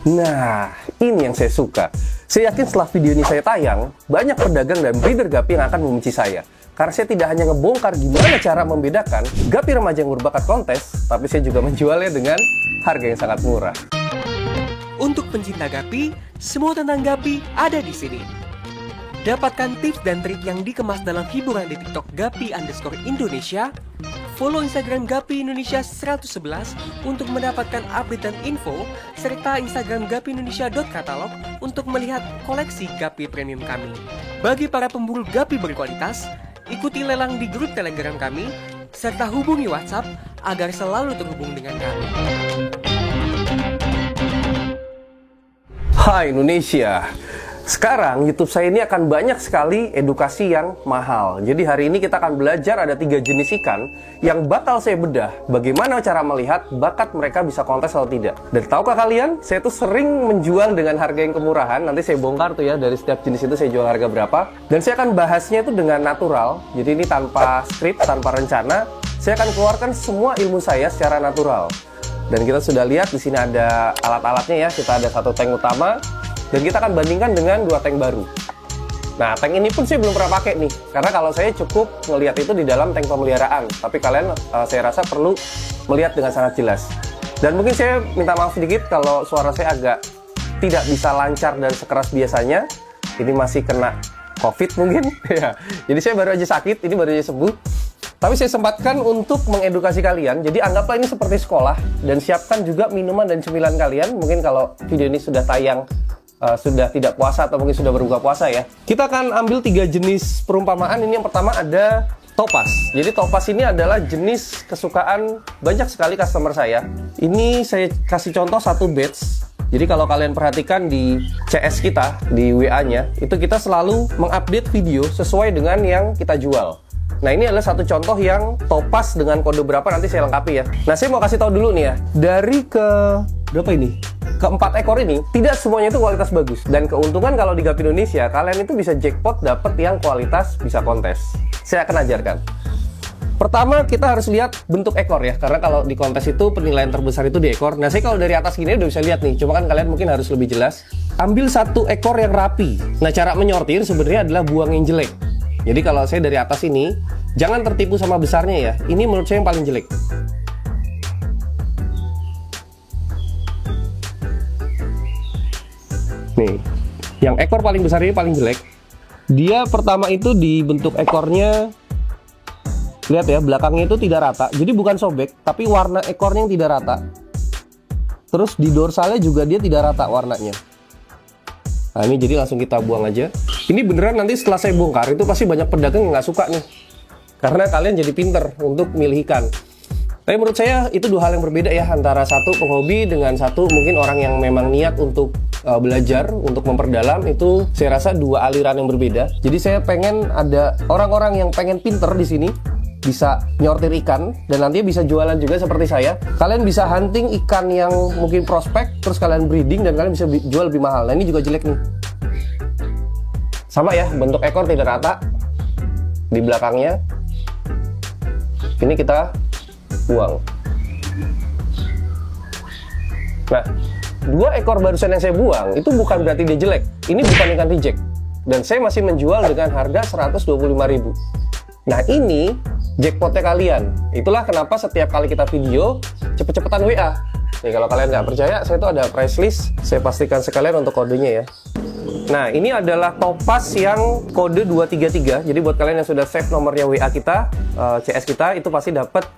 Nah, ini yang saya suka. Saya yakin setelah video ini saya tayang, banyak pedagang dan breeder Guppy yang akan membenci saya. Karena saya tidak hanya ngebongkar gimana cara membedakan Guppy remaja yang berbakat kontes, tapi saya juga menjualnya dengan harga yang sangat murah. Untuk pencinta Guppy, semua tentang Guppy ada di sini. Dapatkan tips dan trik yang dikemas dalam hiburan di TikTok Guppy_Indonesia. Follow Instagram Guppy Indonesia 111 untuk mendapatkan update dan info, serta Instagram guppyindonesia.catalog untuk melihat koleksi Guppy premium kami. Bagi para pemburu Guppy berkualitas, ikuti lelang di grup Telegram kami, serta hubungi WhatsApp agar selalu terhubung dengan kami. Hai Indonesia! Sekarang YouTube saya ini akan banyak sekali edukasi yang mahal. Jadi hari ini kita akan belajar ada 3 jenis ikan yang bakal saya bedah bagaimana cara melihat bakat mereka bisa kontes atau tidak. Dan tahukah kalian, saya tuh sering menjual dengan harga yang kemurahan. Nanti saya bongkar tuh ya, dari setiap jenis itu saya jual harga berapa. Dan saya akan bahasnya itu dengan natural. Jadi ini tanpa skrip, tanpa rencana. Saya akan keluarkan semua ilmu saya secara natural. Dan kita sudah lihat di sini ada alat-alatnya ya. Kita ada satu tank utama. Dan kita akan bandingkan dengan 2 tank baru. Nah, tank ini pun saya belum pernah pakai nih. Karena kalau saya cukup melihat itu di dalam tank pemeliharaan. Tapi kalian saya rasa perlu melihat dengan sangat jelas. Dan mungkin saya minta maaf sedikit kalau suara saya agak tidak bisa lancar dan sekeras biasanya. Ini masih kena COVID mungkin. Ya. Jadi saya baru aja sakit, ini baru aja sembuh. Tapi saya sempatkan untuk mengedukasi kalian. Jadi anggaplah ini seperti sekolah. Dan siapkan juga minuman dan cemilan kalian. Mungkin kalau video ini sudah tayang sudah tidak puasa atau mungkin sudah berbuka puasa ya. Kita akan ambil 3 jenis perumpamaan. Ini yang pertama ada topas. Jadi topas ini adalah jenis kesukaan banyak sekali customer saya. Ini saya kasih contoh satu batch. Jadi kalau kalian perhatikan di CS kita, di WA-nya, itu kita selalu mengupdate video sesuai dengan yang kita jual. Nah ini adalah satu contoh yang topas dengan kode berapa nanti saya lengkapi ya. Nah saya mau kasih tahu dulu nih ya. Dari berapa ini? Keempat ekor ini, tidak semuanya itu kualitas bagus. Dan keuntungan kalau di Guppy Indonesia, kalian itu bisa jackpot dapat yang kualitas bisa kontes. Saya akan ajarkan. Pertama, kita harus lihat bentuk ekor ya. Karena kalau di kontes itu penilaian terbesar itu di ekor. Nah, saya kalau dari atas gini udah bisa lihat nih. Cuma kan kalian mungkin harus lebih jelas. Ambil satu ekor yang rapi. Nah, cara menyortir sebenarnya adalah buang yang jelek. Jadi kalau saya dari atas ini, jangan tertipu sama besarnya ya. Ini menurut saya yang paling jelek. Nih, yang ekor paling besar ini paling jelek. Dia pertama itu di bentuk ekornya, lihat ya, belakangnya itu tidak rata. Jadi bukan sobek, tapi warna ekornya yang tidak rata. Terus di dorsalnya juga dia tidak rata warnanya. Nah ini jadi langsung kita buang aja. Ini beneran nanti setelah saya bongkar itu pasti banyak pedagang yang nggak suka nih. Karena kalian jadi pinter untuk milih ikan. Tapi menurut saya itu 2 hal yang berbeda ya, antara satu penghobi dengan satu mungkin orang yang memang niat untuk belajar, untuk memperdalam. Itu saya rasa 2 aliran yang berbeda. Jadi saya pengen ada orang-orang yang pengen pinter di sini, bisa nyortir ikan dan nanti bisa jualan juga seperti saya. Kalian bisa hunting ikan yang mungkin prospek, terus kalian breeding dan kalian bisa jual lebih mahal. Nah ini juga jelek nih. Sama ya, bentuk ekor tidak rata di belakangnya. Ini kita buang. Nah, 2 ekor barusan yang saya buang itu bukan berarti dia jelek. Ini bukan ikan reject. Dan saya masih menjual dengan harga 125.000. Nah, ini jackpotnya kalian. Itulah kenapa setiap kali kita video cepet-cepetan WA. Nih kalau kalian nggak percaya, saya tuh ada price list. Saya pastikan sekalian untuk kodenya ya. Nah, ini adalah topas yang kode 233. Jadi buat kalian yang sudah save nomornya WA kita, CS kita, itu pasti dapat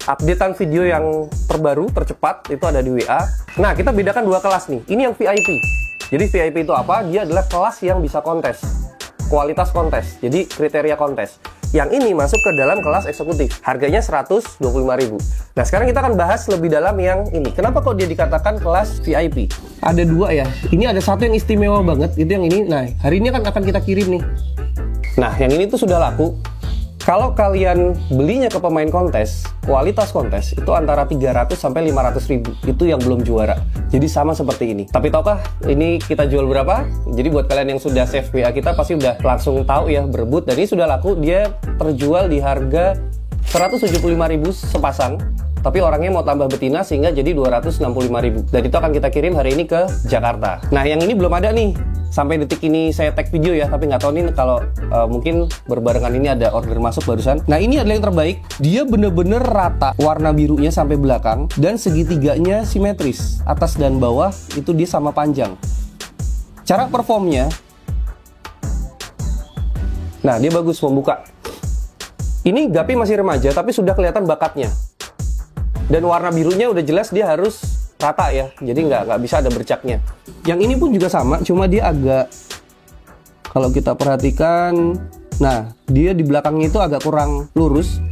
updatean video yang terbaru, tercepat, itu ada di WA. Nah, kita bedakan 2 kelas nih. Ini yang VIP. Jadi VIP itu apa? Dia adalah kelas yang bisa kontes. Kualitas kontes. Jadi kriteria kontes. Yang ini masuk ke dalam kelas eksekutif. Harganya 125.000. Nah, sekarang kita akan bahas lebih dalam yang ini. Kenapa kok dia dikatakan kelas VIP? Ada 2 ya. Ini ada satu yang istimewa banget, itu yang ini. Nah, hari ini akan kita kirim nih. Nah, yang ini tuh sudah laku. Kalau kalian belinya ke pemain kontes, kualitas kontes itu antara 300 sampai 500.000. Itu yang belum juara. Jadi sama seperti ini. Tapi tahukah ini kita jual berapa? Jadi buat kalian yang sudah save WA kita pasti udah langsung tahu ya, berebut. Dan ini sudah laku, dia terjual di harga 175.000 sepasang. tapi orangnya mau tambah betina sehingga jadi 265.000. Dan itu akan kita kirim hari ini ke Jakarta. Nah, yang ini belum ada nih. Sampai detik ini saya tag video ya, tapi nggak tahu nih kalau mungkin berbarengan ini ada order masuk barusan. Nah, ini adalah yang terbaik. Dia bener-bener rata warna birunya sampai belakang dan segitiganya simetris. Atas dan bawah itu dia sama panjang. Cara performnya, nah dia bagus membuka. Ini Guppy masih remaja tapi sudah kelihatan bakatnya. Dan warna birunya udah jelas dia harus rata ya, jadi nggak bisa ada bercaknya. Yang ini pun juga sama, cuma dia agak, kalau kita perhatikan, nah dia di belakangnya itu agak kurang lurus,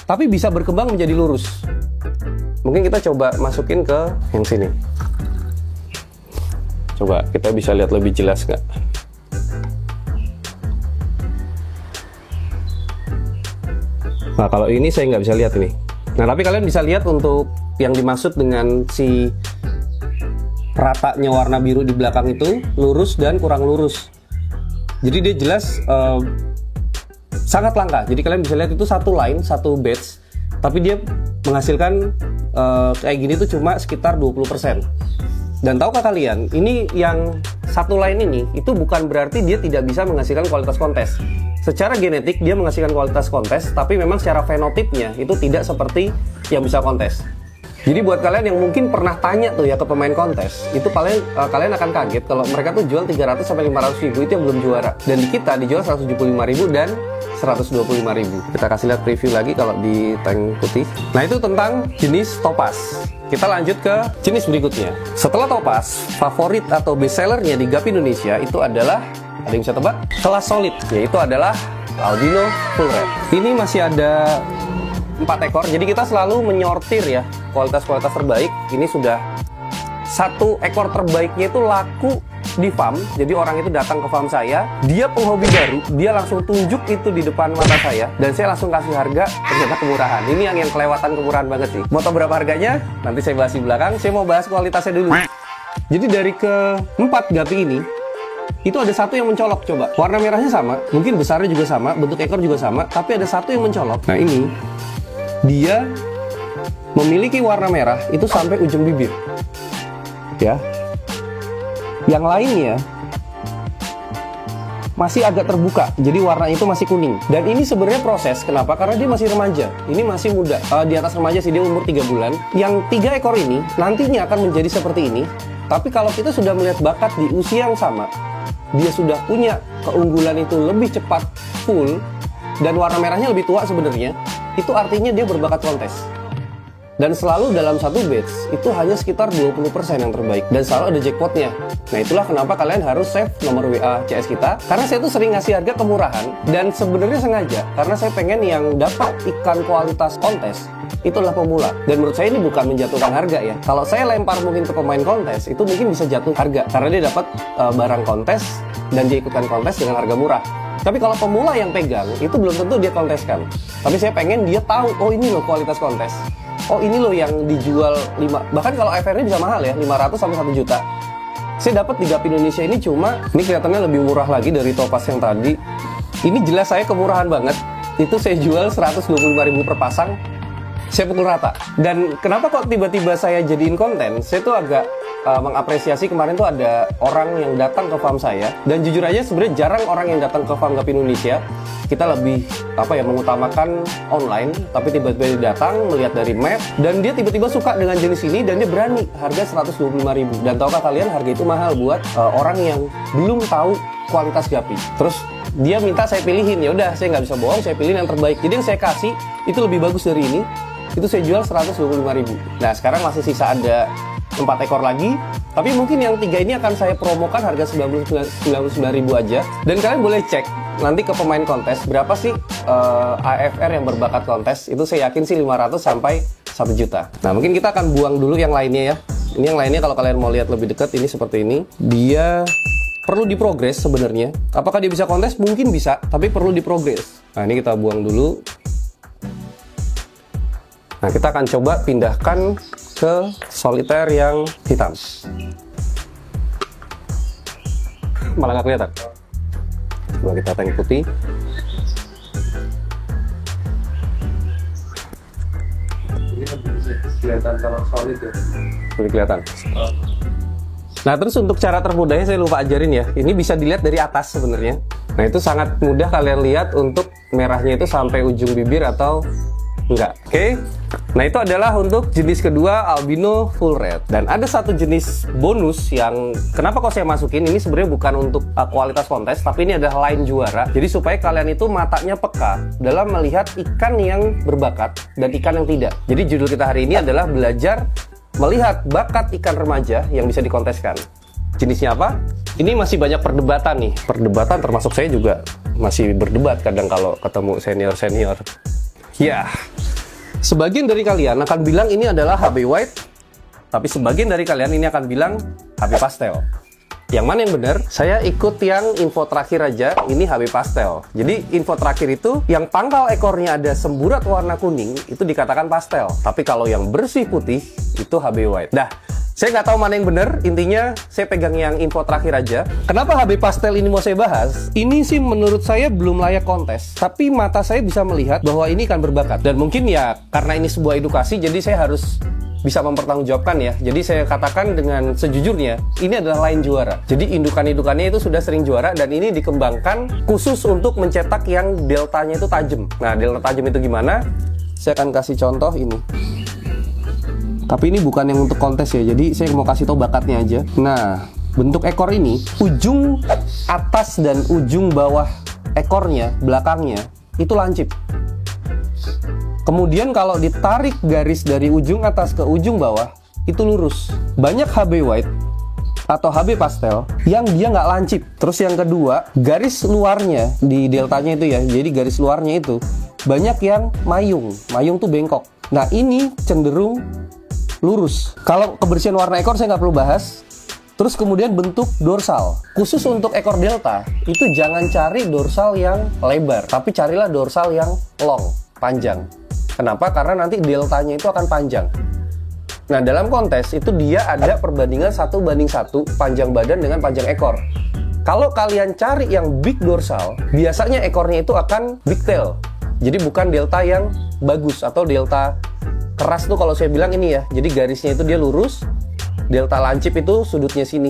tapi bisa berkembang menjadi lurus. Mungkin kita coba masukin ke yang sini. Coba kita bisa lihat lebih jelas nggak? Nah, kalau ini saya nggak bisa lihat ini. Nah, tapi kalian bisa lihat untuk yang dimaksud dengan si ratanya warna biru di belakang itu lurus dan kurang lurus. Jadi dia jelas sangat langka. Jadi kalian bisa lihat itu satu line, satu batch, tapi dia menghasilkan kayak gini tuh cuma sekitar 20%. Dan tahukah kalian, ini yang satu line ini itu bukan berarti dia tidak bisa menghasilkan kualitas kontes. Secara genetik dia menghasilkan kualitas kontes, tapi memang secara fenotipnya itu tidak seperti yang bisa kontes. Jadi buat kalian yang mungkin pernah tanya tuh ya ke pemain kontes, itu kalian akan kaget kalau mereka tuh jual 300 sampai 500 ribu itu yang belum juara. Dan di kita dijual 175 ribu dan 125 ribu. Kita kasih lihat preview lagi kalau di tank putih. Nah, itu tentang jenis topaz. Kita lanjut ke jenis berikutnya. Setelah topaz, favorit atau best sellernya di Guppy Indonesia itu adalah, ada yang bisa tebak? Kelas solid, yaitu adalah albino full red. Ini masih ada 4 ekor, jadi kita selalu menyortir ya kualitas-kualitas terbaik. Ini sudah 1 ekor terbaiknya itu laku di farm. Jadi orang itu datang ke farm saya, dia penghobi baru, dia langsung tunjuk itu di depan mata saya, dan saya langsung kasih harga, ternyata kemurahan. Ini yang kelewatan kemurahan banget sih. Mau tahu berapa harganya? Nanti saya bahas di belakang. Saya mau bahas kualitasnya dulu. Jadi dari ke-4 Guppy ini, itu ada 1 yang mencolok. Coba, warna merahnya sama, mungkin besarnya juga sama, bentuk ekor juga sama, tapi ada 1 yang mencolok. Nah, ini dia memiliki warna merah itu sampai ujung bibir ya. Yang lainnya masih agak terbuka, jadi warna itu masih kuning. Dan ini sebenarnya proses, kenapa? Karena dia masih remaja, ini masih muda, di atas remaja sih, dia umur 3 bulan. Yang 3 ekor ini nantinya akan menjadi seperti ini. Tapi kalau kita sudah melihat bakat di usia yang sama, dia sudah punya keunggulan itu lebih cepat full, dan warna merahnya lebih tua sebenarnya, itu artinya dia berbakat kontes. Dan selalu dalam satu batch itu hanya sekitar 20% yang terbaik, dan selalu ada jackpotnya. Nah, itulah kenapa kalian harus save nomor WA CS kita, karena saya tuh sering ngasih harga kemurahan, dan sebenarnya sengaja karena saya pengen yang dapat ikan kualitas kontes itu adalah pemula. Dan menurut saya ini bukan menjatuhkan harga ya. Kalau saya lempar mungkin ke pemain kontes, itu mungkin bisa jatuh harga karena dia dapat barang kontes dan dia ikutkan kontes dengan harga murah. Tapi kalau pemula yang pegang, itu belum tentu dia konteskan. Tapi saya pengen dia tahu, oh ini loh kualitas kontes. Oh ini loh yang dijual 5, bahkan kalau FR-nya bisa mahal ya, 500 sampai 1 juta. Saya dapat di Guppy Indonesia ini cuma, ini kelihatannya lebih murah lagi dari topaz yang tadi. Ini jelas saya kemurahan banget. Itu saya jual 125.000 per pasang. Saya pukul rata. Dan kenapa kok tiba-tiba saya jadiin konten? Saya tuh agak mengapresiasi kemarin tuh ada orang yang datang ke farm saya. Dan jujur aja sebenarnya jarang orang yang datang ke farm Guppy Indonesia. Kita lebih mengutamakan online, tapi tiba-tiba dia datang melihat dari map dan dia tiba-tiba suka dengan jenis ini dan dia berani harga 125.000. Dan tahukah kalian harga itu mahal buat orang yang belum tahu kualitas Guppy. Terus dia minta saya pilihin, ya udah saya nggak bisa bohong, saya pilih yang terbaik. Jadi yang saya kasih itu lebih bagus dari ini. Itu saya jual 125.000. Nah, sekarang masih sisa ada 4 ekor lagi, tapi mungkin yang 3 ini akan saya promokan harga 99.000 aja. Dan kalian boleh cek nanti ke pemain kontes berapa sih AFR yang berbakat kontes. Itu saya yakin sih 500 sampai 1 juta. Nah, mungkin kita akan buang dulu yang lainnya ya. Ini yang lainnya kalau kalian mau lihat lebih dekat, ini seperti ini. Dia perlu diprogres sebenarnya. Apakah dia bisa kontes? Mungkin bisa, tapi perlu diprogres. Nah, ini kita buang dulu. Nah, kita akan coba pindahkan ke soliter yang hitam. Malah nggak kelihatan. Coba kita tank putih. kelihatan kalau solid ya. Boleh kelihatan. Nah, terus untuk cara termudahnya saya lupa ajarin ya. Ini bisa dilihat dari atas sebenarnya. Nah, itu sangat mudah kalian lihat untuk merahnya itu sampai ujung bibir atau enggak. Oke. Nah, itu adalah untuk jenis kedua albino full red. Dan ada satu jenis bonus yang kenapa kok saya masukin ini sebenarnya bukan untuk kualitas kontes, tapi ini adalah line juara. Jadi supaya kalian itu matanya peka dalam melihat ikan yang berbakat dan ikan yang tidak. Jadi judul kita hari ini adalah belajar melihat bakat ikan remaja yang bisa dikonteskan. Jenisnya apa? Ini masih banyak perdebatan nih. Perdebatan termasuk saya juga masih berdebat kadang kalau ketemu senior-senior. Ya, sebagian dari kalian akan bilang ini adalah HB white, tapi sebagian dari kalian ini akan bilang HB pastel. Yang mana yang benar? Saya ikut yang info terakhir aja, ini HB pastel. Jadi info terakhir itu yang pangkal ekornya ada semburat warna kuning, itu dikatakan pastel. Tapi kalau yang bersih putih, itu HB white. Dah, saya nggak tahu mana yang benar, intinya saya pegang yang info terakhir aja. Kenapa HB pastel ini mau saya bahas? Ini sih menurut saya belum layak kontes, tapi mata saya bisa melihat bahwa ini kan berbakat. Dan mungkin ya, karena ini sebuah edukasi, jadi saya harus bisa mempertanggungjawabkan ya. Jadi saya katakan dengan sejujurnya, ini adalah line juara. Jadi indukan-indukannya itu sudah sering juara dan ini dikembangkan khusus untuk mencetak yang deltanya itu tajam. Nah, delta tajam itu gimana? Saya akan kasih contoh ini. Tapi ini bukan yang untuk kontes ya, jadi saya mau kasih tahu bakatnya aja. Nah, bentuk ekor ini, ujung atas dan ujung bawah ekornya, belakangnya, itu lancip. Kemudian kalau ditarik garis dari ujung atas ke ujung bawah, itu lurus. Banyak HB white atau HB pastel yang dia nggak lancip. Terus yang kedua, garis luarnya di deltanya itu ya, jadi garis luarnya itu banyak yang mayung. Mayung tuh bengkok. Nah, ini cenderung lurus. Kalau kebersihan warna ekor saya nggak perlu bahas. Terus kemudian bentuk dorsal. Khusus untuk ekor delta, itu jangan cari dorsal yang lebar, tapi carilah dorsal yang long, panjang. Kenapa? Karena nanti deltanya itu akan panjang. Nah, dalam kontes itu dia ada perbandingan 1:1 panjang badan dengan panjang ekor. Kalau kalian cari yang big dorsal, biasanya ekornya itu akan big tail. Jadi bukan delta yang bagus atau delta keras tuh kalau saya bilang ini ya. Jadi garisnya itu dia lurus, delta lancip itu sudutnya sini.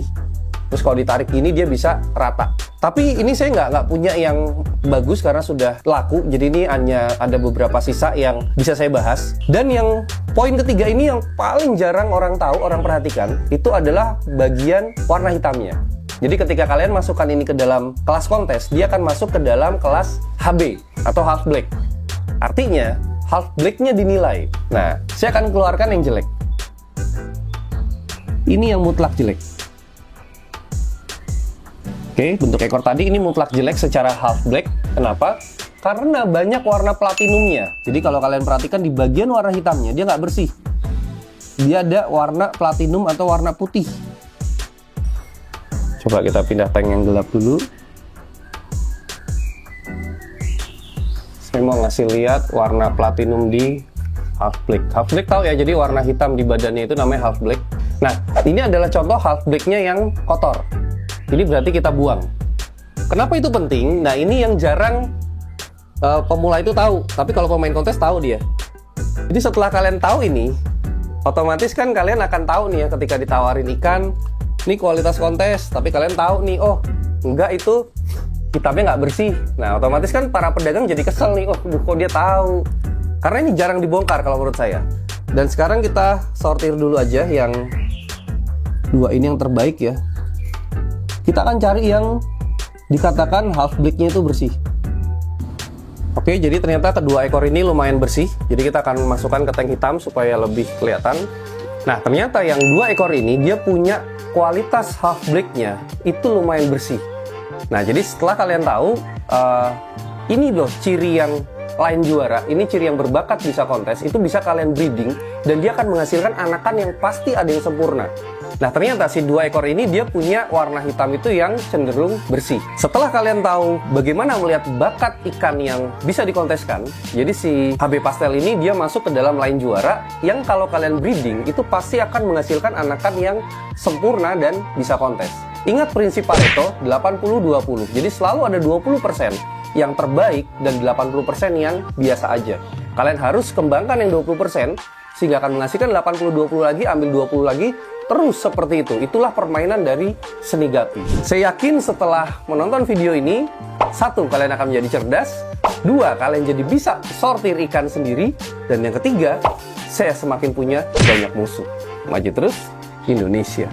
Terus kalau ditarik gini dia bisa rata. Tapi ini saya nggak punya yang bagus karena sudah laku. Jadi ini hanya ada beberapa sisa yang bisa saya bahas. Dan yang poin ketiga ini yang paling jarang orang tahu, orang perhatikan, itu adalah bagian warna hitamnya. Jadi ketika kalian masukkan ini ke dalam kelas kontes, dia akan masuk ke dalam kelas HB atau half black. Artinya half black-nya dinilai. Nah, saya akan keluarkan yang jelek. Ini yang mutlak jelek. Oke, bentuk ekor tadi ini mutlak jelek secara half black. Kenapa? Karena banyak warna platinumnya. Jadi kalau kalian perhatikan di bagian warna hitamnya, dia nggak bersih. Dia ada warna platinum atau warna putih. Coba kita pindah tank yang gelap dulu. Saya mau ngasih lihat warna platinum di half black. Half black tahu ya, jadi warna hitam di badannya itu namanya half black. Nah, ini adalah contoh half black-nya yang kotor. Ini berarti kita buang. Kenapa itu penting? Nah, ini yang jarang pemula itu tahu. Tapi kalau pemain kontes tahu dia. Jadi setelah kalian tahu ini, otomatis kan kalian akan tahu nih ya ketika ditawarin ikan, ini kualitas kontes. Tapi kalian tahu nih, oh enggak itu hitamnya nggak bersih. Nah, otomatis kan para pedagang jadi kesel nih, oh kok dia tahu. Karena ini jarang dibongkar kalau menurut saya. Dan sekarang kita sortir dulu aja yang dua ini yang terbaik ya. Kita akan cari yang dikatakan half black-nya itu bersih. Oke, jadi ternyata kedua ekor ini lumayan bersih. Jadi kita akan masukkan ke tank hitam supaya lebih kelihatan. Nah, ternyata yang dua ekor ini dia punya kualitas half black-nya itu lumayan bersih. Nah, jadi setelah kalian tahu ini loh ciri yang line juara, ini ciri yang berbakat bisa kontes, itu bisa kalian breeding dan dia akan menghasilkan anakan yang pasti ada yang sempurna. Nah, ternyata si dua ekor ini dia punya warna hitam itu yang cenderung bersih. Setelah kalian tahu bagaimana melihat bakat ikan yang bisa dikonteskan, jadi si HB pastel ini dia masuk ke dalam line juara yang kalau kalian breeding itu pasti akan menghasilkan anakan yang sempurna dan bisa kontes. Ingat prinsip Pareto 80-20. Jadi selalu ada 20% yang terbaik dan 80% yang biasa aja. Kalian harus kembangkan yang 20% sehingga akan menghasilkan 80-20 lagi, ambil 20 lagi, terus seperti itu. Itulah permainan dari seni gapi. Saya yakin setelah menonton video ini, 1, kalian akan menjadi cerdas, 2, kalian jadi bisa sortir ikan sendiri, dan yang ketiga, saya semakin punya banyak musuh. Maju terus, Indonesia.